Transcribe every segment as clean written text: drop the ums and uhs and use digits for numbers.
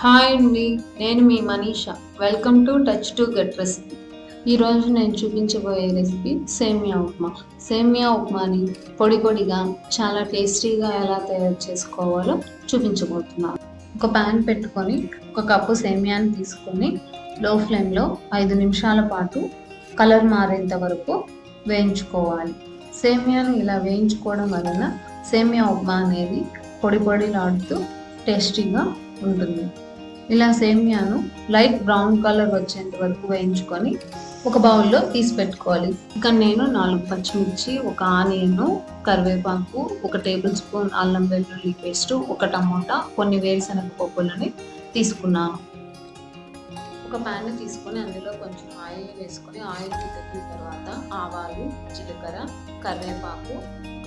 Hi అండి, నేను మీ Manisha. Welcome to touch to get recipe. ఈరోజు నేను చూపించబోయే రెసిపీ సేమియా ఉప్మా. సేమియా ఉప్మాని పొడి పొడిగా చాలా టేస్టీగా ఎలా తయారు చేసుకోవాలో చూపించబోతున్నాను. ఒక ప్యాన్ పెట్టుకొని ఒక కప్పు సేమియాని తీసుకొని లో ఫ్లేమ్లో 5 నిమిషాల పాటు కలర్ మారేంత వరకు వేయించుకోవాలి. సేమియాను ఇలా వేయించుకోవడం వలన సేమియా ఉప్మా అనేది పొడి పొడిలాడుతూ టేస్టీగా ఉంటుంది. ఇలా సేమియాను లైట్ బ్రౌన్ కలర్ వచ్చేంత వరకు వేయించుకొని ఒక బౌల్లో తీసి పెట్టుకోవాలి. ఇక్కడ నేను 4 పచ్చిమిర్చి, ఒక ఆనియన్, కరివేపాకు, 1 టేబుల్ స్పూన్ అల్లం వెల్లుల్లి పేస్ట్, 1 టమోటా, కొన్ని వేరుశనగ పప్పులని తీసుకున్నాను. ఒక ప్యాన్ తీసుకొని అందులో కొంచెం ఆయిల్ వేసుకొని ఆయిల్ తగ్గిన తర్వాత ఆవాలు, జీలకర్ర, కరివేపాకు,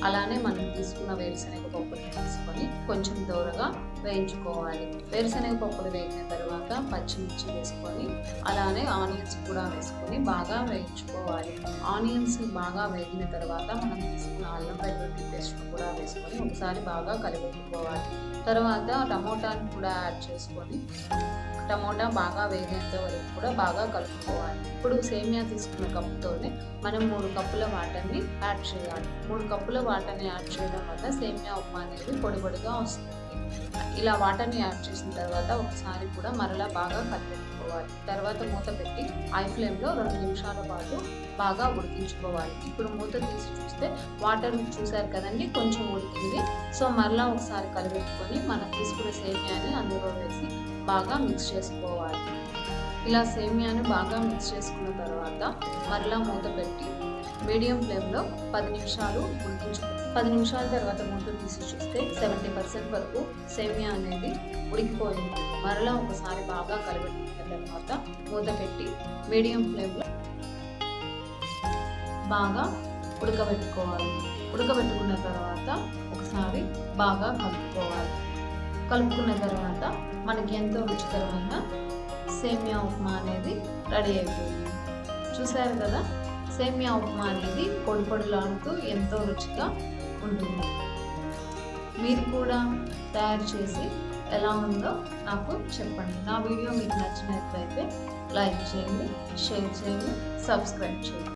అలానే మనం తీసుకున్న వేరుశనగ పప్పుని తీసుకొని కొంచెం దూరగా వేయించుకోవాలి. వేరుశనగ పప్పులు వేగిన తర్వాత పచ్చిమిర్చి వేసుకొని అలానే ఆనియన్స్ కూడా వేసుకొని బాగా వేయించుకోవాలి. ఆనియన్స్ బాగా వేగిన తర్వాత మనం తీసుకున్న అల్లం వెల్లుల్లి పేస్ట్ కూడా వేసుకొని ఒకసారి బాగా కలిపెట్టుకోవాలి. తర్వాత టమోటాని కూడా యాడ్ చేసుకొని టమోటా బాగా వేగేంత వరకు కూడా బాగా కలుపుకోవాలి. ఇప్పుడు సేమియా తీసుకున్న కప్పుతోనే మనం 3 కప్పుల వాటర్ని యాడ్ చేయాలి. 3 కప్పుల వాటర్ని యాడ్ చేయడం వల్ల సేమియా ఉప్మా అనేది పొడి పొడిగా వస్తుంది. ఇలా వాటర్ని యాడ్ చేసిన తర్వాత ఒకసారి కూడా మరలా బాగా కలిపెట్టుకోవాలి. తర్వాత మూత పెట్టి హై ఫ్లేమ్లో 2 నిమిషాల పాటు బాగా ఉడికించుకోవాలి. ఇప్పుడు మూత తీసి చూస్తే వాటర్ చూసారు కదండి, కొంచెం ఉడికింది. సో మరలా ఒకసారి కలిపెట్టుకొని మనం తీసుకున్న సేమియాని అందులో వేసి బాగా మిక్స్ చేసుకోవాలి. ఇలా సేమియాని బాగా మిక్స్ చేసుకున్న తర్వాత మరలా మూత పెట్టి మీడియం ఫ్లేమ్లో 10 నిమిషాలు ఉడికించుకోవాలి. 10 నిమిషాల తర్వాత మూత తీసి చూస్తే 70% వరకు సేమియా అనేది ఉడికిపోయింది. మరలా ఒకసారి బాగా కలిపెట్టుకున్న తర్వాత మూత పెట్టి మీడియం ఫ్లేమ్లో బాగా ఉడకబెట్టుకోవాలి. ఉడకబెట్టుకున్న తర్వాత ఒకసారి బాగా కలుపుకోవాలి. కలుపుకున్న తర్వాత మనకి ఎంతో రుచికరమైన సేమియా ఉప్మా అనేది రెడీ అయిపోయింది. చూసారు కదా, సేమియా ఉప్మా అనేది పొడి పొడిలాడుతూ ఎంతో రుచిగా ఉంటుంది. మీరు కూడా తయారు చేసి ఎలా ఉందో నాకు చెప్పండి. నా వీడియో మీకు నచ్చినట్లయితే లైక్ చేయండి, షేర్ చేయండి, సబ్స్క్రైబ్ చేయండి.